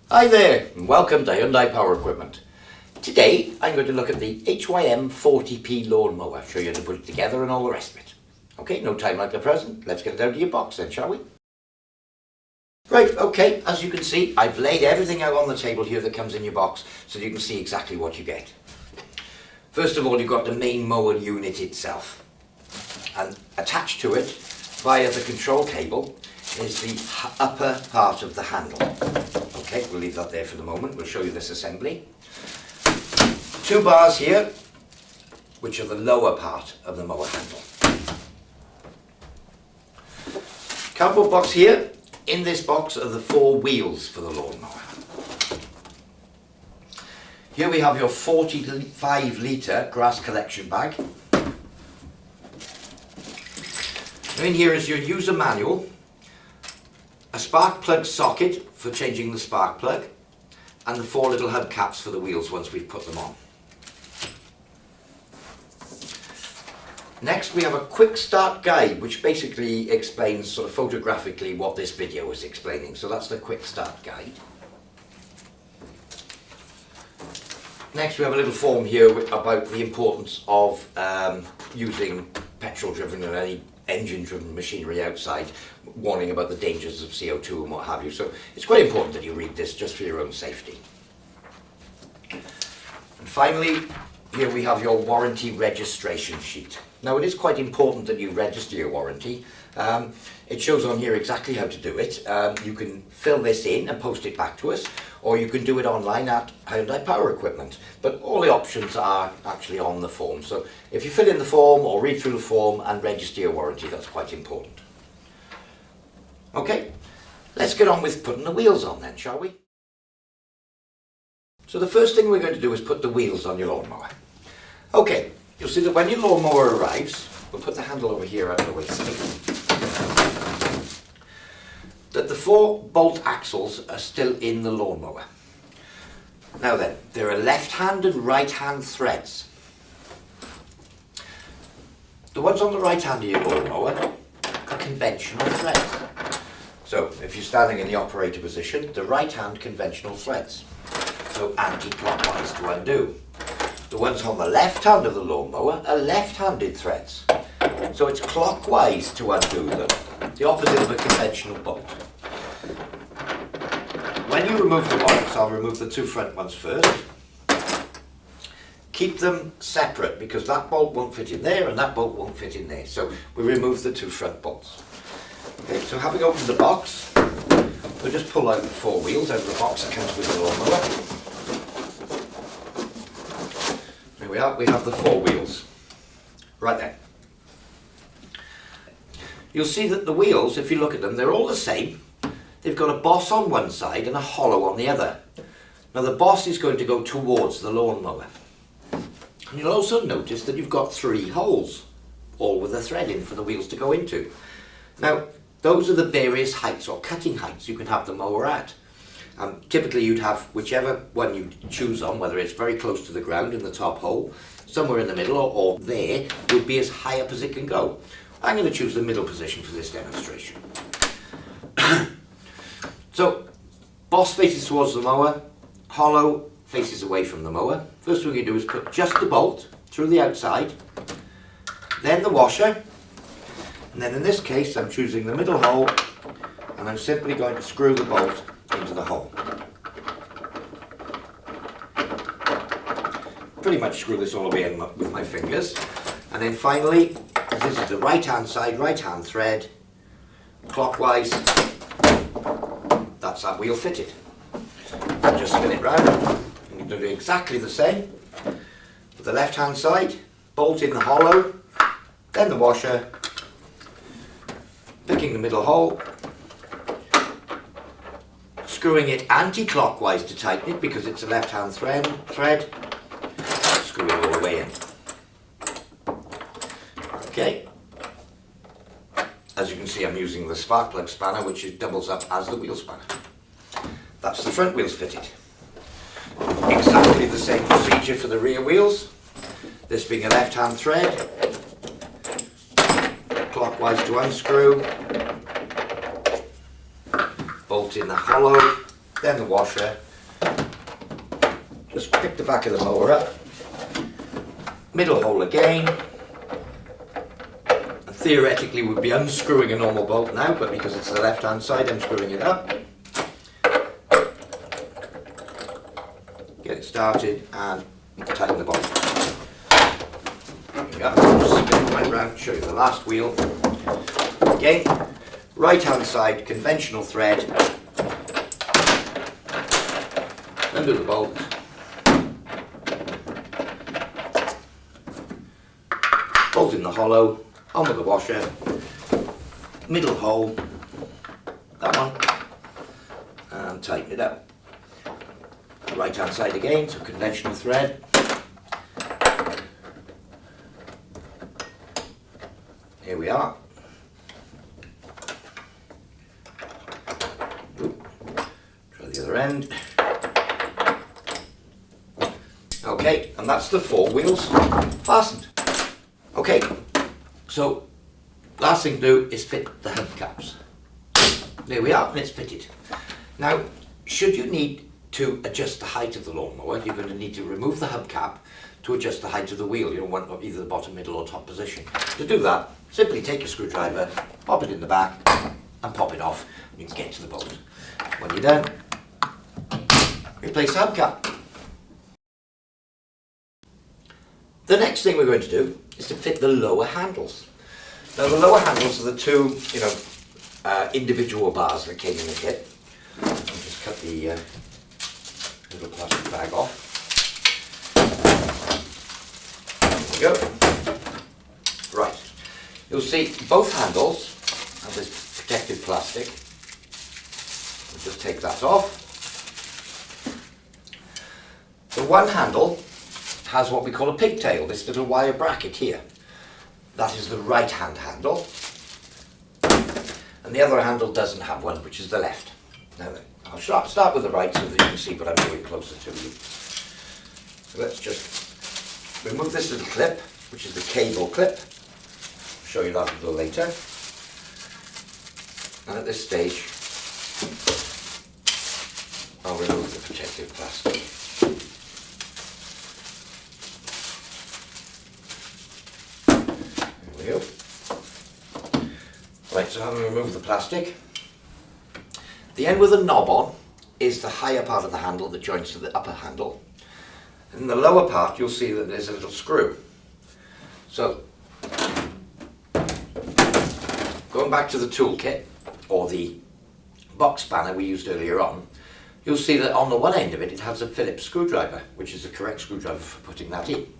Hi there, and welcome to Hyundai Power Equipment. Today I'm going to look at the HYM40P lawnmower, show you how to put it together and all the rest of it. Okay, no time like the present, let's get it out of your box then, shall we? Right, okay, as you can see, I've laid everything out on the table here that comes in your box so you can see exactly what you get. First of all, you've got the main mower unit itself, and attached to it via the control cable is the upper part of the handle. Okay, we'll leave that there for the moment. We'll show you this assembly. Two bars here, which are the lower part of the mower handle. Cardboard box here. In this box are the four wheels for the lawnmower. Here we have your 45 litre grass collection bag. In here is your user manual, a spark plug socket for changing the spark plug, and the four little hub caps for the wheels once we've put them on. Next we have a quick start guide which basically explains sort of photographically what this video is explaining. So that's the quick start guide. Next we have a little form here about the importance of using petrol driven or any engine driven machinery outside, warning about the dangers of CO2 and what have you. So it's quite important that you read this just for your own safety. And finally, here we have your warranty registration sheet. Now it is quite important that you register your warranty. It shows on here exactly how to do it. You can fill this in and post it back to us, or you can do it online at Hyundai Power Equipment. But all the options are actually on the form. So if you fill in the form or read through the form and register your warranty, that's quite important. Okay, let's get on with putting the wheels on then, shall we? So the first thing we're going to do is put the wheels on your lawnmower. Okay, you'll see that when your lawnmower arrives, we'll put the handle over here out of the way, that the four bolt axles are still in the lawnmower. Now then, there are left hand and right hand threads. The ones on the right hand of your lawnmower are conventional threads. So if you're standing in the operator position, the right hand conventional threads. So anti-clockwise to undo. The ones on the left hand of the lawnmower are left-handed threads. So it's clockwise to undo them, the opposite of a conventional bolt. When you remove the bolts, I'll remove the two front ones first. Keep them separate because that bolt won't fit in there and that bolt won't fit in there. So we remove the two front bolts. Okay, so having opened the box, we'll just pull out the four wheels out of the box that comes with the lawnmower. There we are, we have the four wheels. Right then. You'll see that the wheels, if you look at them, they're all the same. They've got a boss on one side and a hollow on the other. Now the boss is going to go towards the lawnmower. And you'll also notice that you've got three holes, all with a thread in for the wheels to go into. Now, those are the various heights or cutting heights you can have the mower at. Typically you'd have whichever one you choose on, whether it's very close to the ground in the top hole, somewhere in the middle, or there, would be as high up as it can go. I'm going to choose the middle position for this demonstration. So, boss faces towards the mower, hollow faces away from the mower. First thing we do is put just the bolt through the outside, then the washer, and then in this case I'm choosing the middle hole, and I'm simply going to screw the bolt into the hole. Pretty much screw this all the way in with my fingers. And then finally, as this is the right hand side, right hand thread, clockwise, that's that wheel fitted. Just spin it round, and you're going to do exactly the same. With the left hand side, bolt in the hollow, then the washer, picking the middle hole, screwing it anti-clockwise to tighten it because it's a left-hand thread, screw it all the way in. Okay, as you can see I'm using the spark plug spanner which doubles up as the wheel spanner. That's the front wheels fitted. Exactly the same procedure for the rear wheels, this being a left-hand thread, clockwise to unscrew, bolt in the hollow, then the washer. Just pick the back of the mower up, middle hole again. And theoretically we'd be unscrewing a normal bolt now, but because it's the left hand side I'm screwing it up. Get it started and tighten the bolt. There we go. Spin right round, show you the last wheel. Again, right hand side conventional thread. Undo the bolt. Bolt in the hollow, on with the washer, middle hole, that one, and tighten it up. Right hand side again, so conventional thread. Here we are. Try the other end. Okay, and that's the 4 wheels fastened. Okay, so last thing to do is fit the hubcaps. There we are, and it's fitted. Now, should you need to adjust the height of the lawnmower, you're going to need to remove the hubcap to adjust the height of the wheel. You don't want either the bottom, middle or top position. To do that, simply take a screwdriver, pop it in the back and pop it off. You can get to the bolt. When you're done, replace the hubcap. The next thing we're going to do is to fit the lower handles. Now the lower handles are the two, individual bars that came in the kit. I'll just cut the little plastic bag off. There we go. Right. You'll see both handles have this protective plastic. We'll just take that off. The one handle has what we call a pigtail, this little wire bracket here. That is the right hand handle. And the other handle doesn't have one, which is the left. Now then, I'll start with the right so that you can see what I'm doing closer to you. So let's just remove this little clip, which is the cable clip. I'll show you that a little later. And at this stage, I'll remove the protective plastic. Right, so having removed the plastic, the end with a knob on is the higher part of the handle that joins to the upper handle. In the lower part you'll see that there's a little screw. So, going back to the toolkit, or the box spanner we used earlier on, you'll see that on the one end of it, it has a Phillips screwdriver, which is the correct screwdriver for putting that in.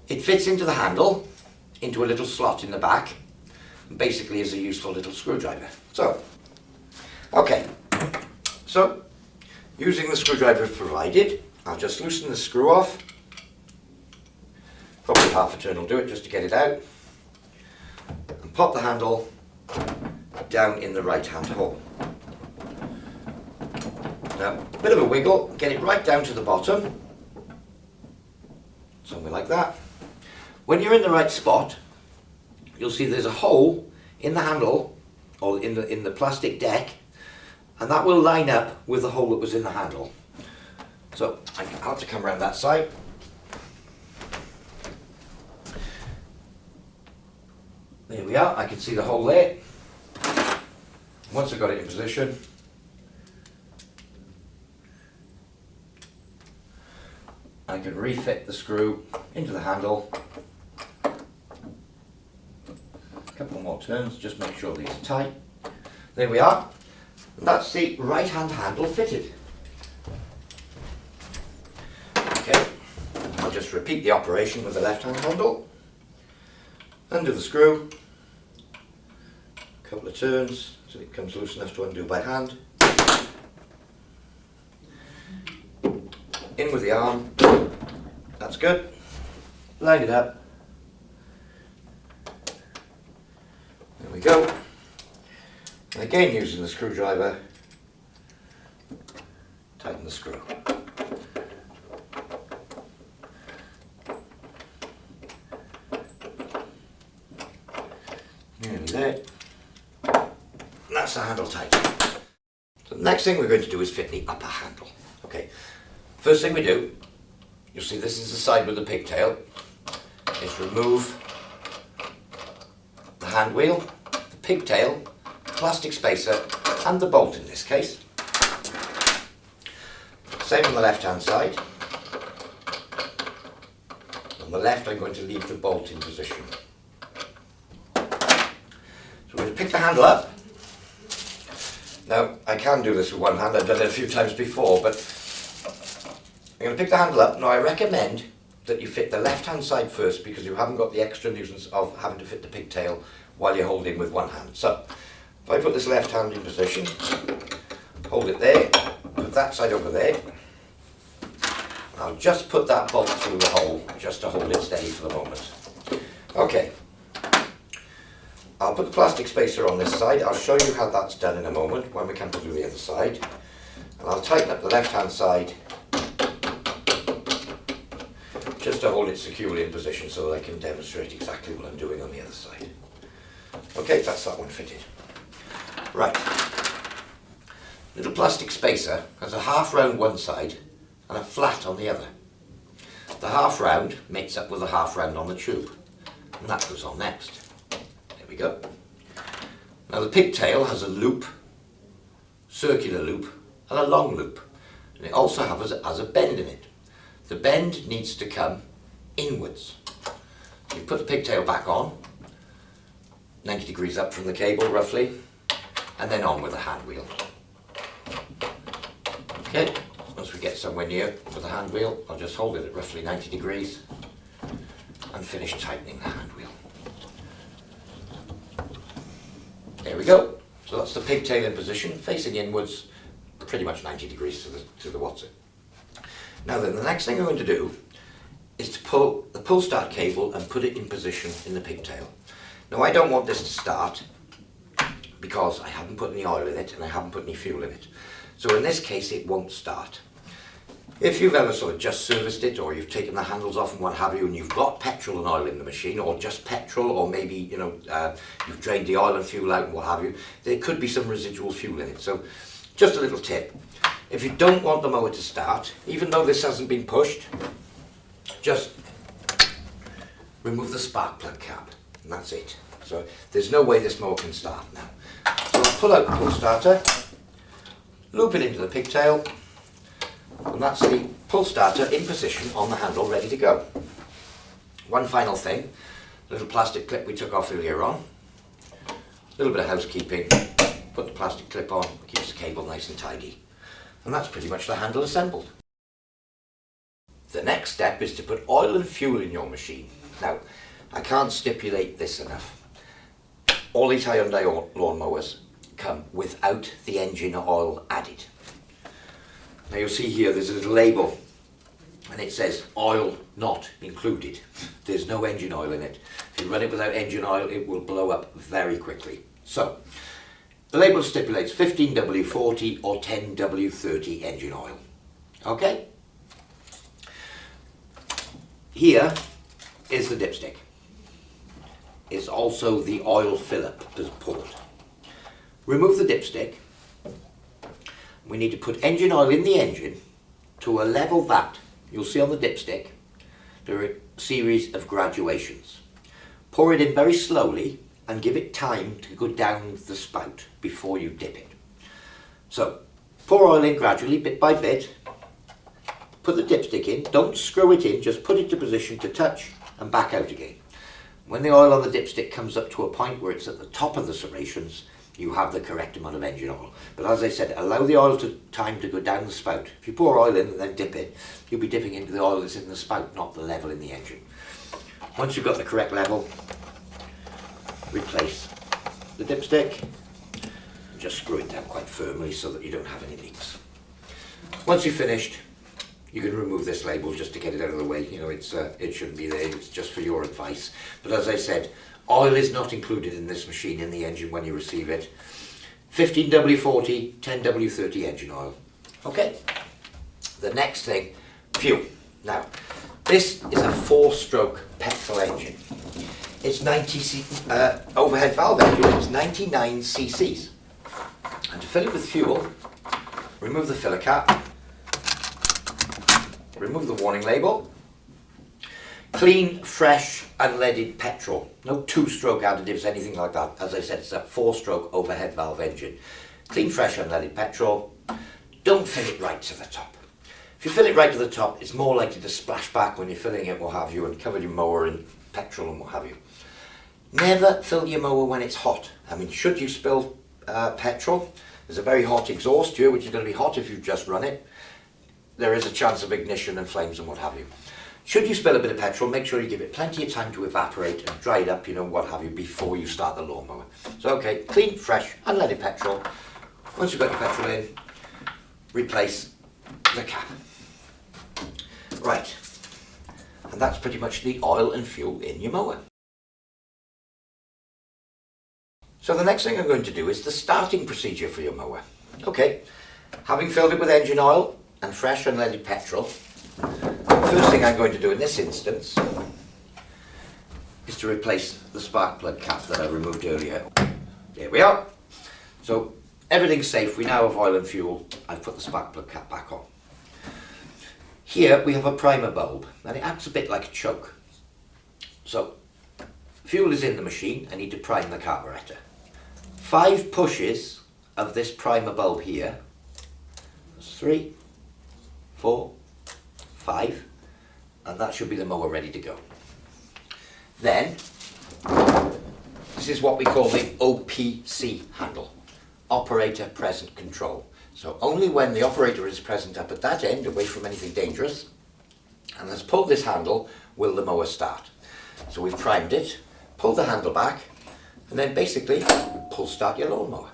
It fits into the handle, into a little slot in the back, and basically is a useful little screwdriver. So, okay, so using the screwdriver provided, I'll just loosen the screw off. Probably half a turn will do it just to get it out. And pop the handle down in the right hand hole. Now, a bit of a wiggle, get it right down to the bottom. Something like that. When you're in the right spot, you'll see there's a hole in the handle, or in the plastic deck, and that will line up with the hole that was in the handle. So I'll have to come around that side. There we are, I can see the hole there. Once I've got it in position, I can refit the screw into the handle. A couple more turns, just make sure these are tight. There we are. And that's the right hand handle fitted. Okay, I'll just repeat the operation with the left hand handle. Undo the screw. A couple of turns so it comes loose enough to undo by hand. In with the arm. That's good. Line it up. There we go. And again, using the screwdriver, tighten the screw. Nearly there. And that's the handle tight. So next thing we're going to do is fit the upper handle. Okay, first thing we do, you'll see this is the side with the pigtail, is remove the hand wheel, the pigtail, plastic spacer and the bolt in this case. Same on the left hand side. On the left I'm going to leave the bolt in position. So we're going to pick the handle up. Now I can do this with one hand, I've done it a few times before, but I'm going to pick the handle up. Now I recommend that you fit the left hand side first because you haven't got the extra nuisance of having to fit the pigtail while you're holding with one hand. So if I put this left hand in position, hold it there, put that side over there, I'll just put that bolt through the hole just to hold it steady for the moment. Okay, I'll put the plastic spacer on this side. I'll show you how that's done in a moment when we come to do the other side. And I'll tighten up the left hand side just to hold it securely in position so that I can demonstrate exactly what I'm doing on the other side. Okay, that's that one fitted. Right, little plastic spacer has a half round one side and a flat on the other. The half round mates up with the half round on the tube, and that goes on next. There we go. Now the pigtail has a loop, circular loop and a long loop, and it also has a bend in it. The bend needs to come inwards. So you put the pigtail back on, 90 degrees up from the cable roughly, and then on with the hand wheel. Okay, once we get somewhere near with the hand wheel, I'll just hold it at roughly 90 degrees and finish tightening the hand wheel. There we go. So that's the pigtail in position, facing inwards, pretty much 90 degrees to the what's it. Now then, the next thing I'm going to do is to pull the pull start cable and put it in position in the pigtail. Now I don't want this to start because I haven't put any oil in it and I haven't put any fuel in it. So in this case it won't start. If you've ever sort of just serviced it, or you've taken the handles off and what have you, and you've got petrol and oil in the machine, or just petrol, or maybe you've drained the oil and fuel out and what have you, there could be some residual fuel in it. So just a little tip. If you don't want the mower to start, even though this hasn't been pushed, just remove the spark plug cap, and that's it. So there's no way this mower can start now. So I'll pull out the pull starter, loop it into the pigtail, and that's the pull starter in position on the handle, ready to go. One final thing, the little plastic clip we took off earlier on, a little bit of housekeeping, put the plastic clip on, keeps the cable nice and tidy. And that's pretty much the handle assembled. The next step is to put oil and fuel in your machine. Now, I can't stipulate this enough. All these Hyundai lawnmowers come without the engine oil added. Now you'll see here there's a little label and it says oil not included. There's no engine oil in it. If you run it without engine oil, it will blow up very quickly. So, the label stipulates 15W40 or 10W30 engine oil. Okay? Here is the dipstick. It's also the oil fill-up port. Remove the dipstick. We need to put engine oil in the engine to a level that, you'll see on the dipstick, there are a series of graduations. Pour it in very slowly and give it time to go down the spout before you dip it. So, pour oil in gradually, bit by bit, put the dipstick in, don't screw it in, just put it to position to touch and back out again. When the oil on the dipstick comes up to a point where it's at the top of the serrations, you have the correct amount of engine oil. But as I said, allow the oil time to go down the spout. If you pour oil in and then dip it, you'll be dipping into the oil that's in the spout, not the level in the engine. Once you've got the correct level, replace the dipstick and just screw it down quite firmly so that you don't have any leaks. Once you've finished, you can remove this label just to get it out of the way. You know, it shouldn't be there, it's just for your advice. But as I said, oil is not included in this machine in the engine when you receive it. 15W40, 10W30 engine oil. Okay, the next thing, fuel. Now, this is a 4-stroke petrol engine. It's 90 overhead valve engine, it's 99 cc's. And to fill it with fuel, remove the filler cap, remove the warning label. Clean, fresh, unleaded petrol. No two-stroke additives, anything like that. As I said, it's a 4-stroke overhead valve engine. Clean, fresh, unleaded petrol. Don't fill it right to the top. If you fill it right to the top, it's more likely to splash back when you're filling it, what have you, and cover your mower in petrol and what have you. Never fill your mower when it's hot. I mean, should you spill petrol, there's a very hot exhaust here, which is going to be hot if you've just run it. There is a chance of ignition and flames and what have you. Should you spill a bit of petrol, make sure you give it plenty of time to evaporate and dry it up, you know, what have you, before you start the lawnmower. So, okay, clean, fresh, unleaded petrol. Once you've got your petrol in, replace the cap. Right, and that's pretty much the oil and fuel in your mower. So the next thing I'm going to do is the starting procedure for your mower. Okay, having filled it with engine oil and fresh unleaded petrol, the first thing I'm going to do in this instance is to replace the spark plug cap that I removed earlier. There we are. So everything's safe, we now have oil and fuel. I've put the spark plug cap back on. Here we have a primer bulb and it acts a bit like a choke. So fuel is in the machine, I need to prime the carburetor. 5 pushes of this primer bulb here, 3, 4, 5, and that should be the mower ready to go. Then, this is what we call the OPC handle, operator present control. So only when the operator is present up at that end, away from anything dangerous, and has pulled this handle, will the mower start. So we've primed it, pulled the handle back, and then basically pull start your lawnmower.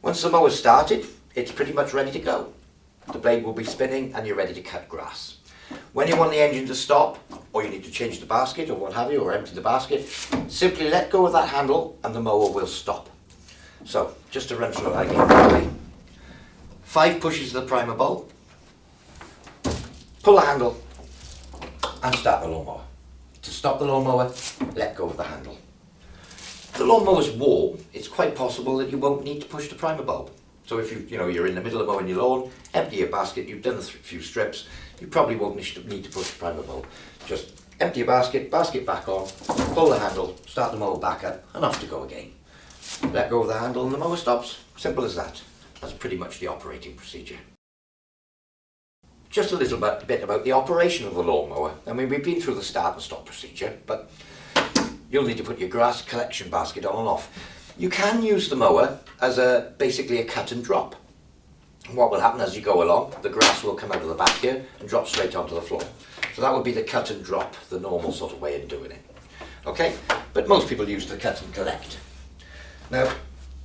Once the mower's started, it's pretty much ready to go. The blade will be spinning and you're ready to cut grass. When you want the engine to stop, or you need to change the basket or what have you, or empty the basket, simply let go of that handle and the mower will stop. So, just to run through it again. 5 pushes of the primer bulb, pull the handle and start the lawnmower. To stop the lawnmower, let go of the handle. If the lawnmower's warm, it's quite possible that you won't need to push the primer bulb. So if you're in the middle of mowing your lawn, empty your basket, you've done a few strips, you probably won't need to push the primer bulb. Just empty your basket back on, pull the handle, start the mower back up, and off to go again. Let go of the handle and the mower stops. Simple as that. That's pretty much the operating procedure. Just a little bit about the operation of the lawnmower. I mean, we've been through the start and stop procedure, but you'll need to put your grass collection basket on and off. You can use the mower as basically a cut and drop. And what will happen as you go along, the grass will come out of the back here and drop straight onto the floor. So that would be the cut and drop, the normal sort of way of doing it. Okay, but most people use the cut and collect. Now,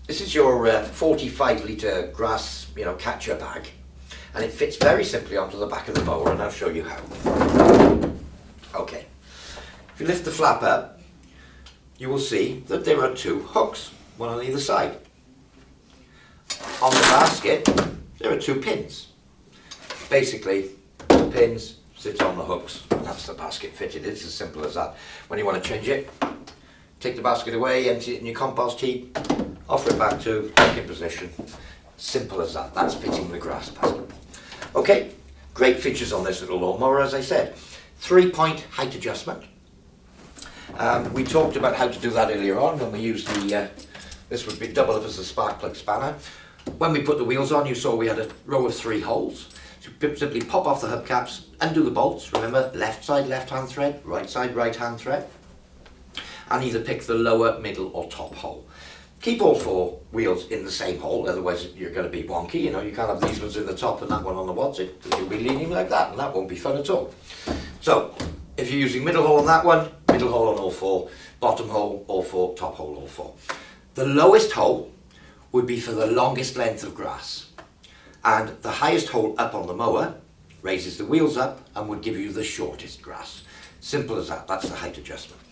this is your 45 litre grass, catcher bag, and it fits very simply onto the back of the mower, and I'll show you how. Okay, if you lift the flap up, you will see that there are 2 hooks, one on either side. On the basket, there are 2 pins. Basically, the pins sit on the hooks, and that's the basket fitted. It's as simple as that. When you want to change it, take the basket away, empty it in your compost heap, offer it back to, back in position. Simple as that. That's fitting the grass basket. Okay, great features on this little lawnmower, as I said. 3-point height adjustment. We talked about how to do that earlier on when we used this would be double up as a spark plug spanner. When we put the wheels on, you saw we had a row of 3 holes. So simply pop off the hubcaps, undo the bolts. Remember, left side left-hand thread, right side right-hand thread. And either pick the lower, middle or top hole. Keep all 4 wheels in the same hole, otherwise you're going to be wonky. You can't have these ones in the top and that one on the bottom, because you'll be leaning like that, and that won't be fun at all. So, if you're using middle hole on that one, middle hole on all 4, bottom hole all 4, top hole all 4. The lowest hole would be for the longest length of grass, and the highest hole up on the mower raises the wheels up and would give you the shortest grass. Simple as that. That's the height adjustment.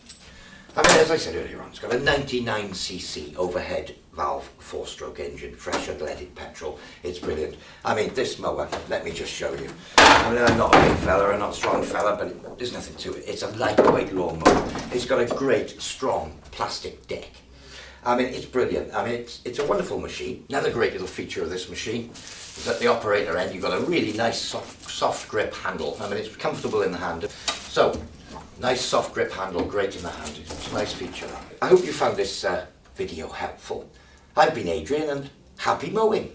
I mean, as I said earlier on, it's got a 99cc overhead valve 4-stroke engine, fresh unleaded petrol. It's brilliant. I mean, this mower, let me just show you. I mean, I'm not a big fella, I'm not a strong fella, but there's nothing to it. It's a lightweight lawnmower. It's got a great, strong plastic deck. I mean, it's brilliant. I mean, it's a wonderful machine. Another great little feature of this machine is at the operator end, you've got a really nice soft grip handle. I mean, it's comfortable in the hand. So, nice soft grip handle, great in the hand. It's a nice feature. I hope you found this video helpful. I've been Adrian, and happy mowing.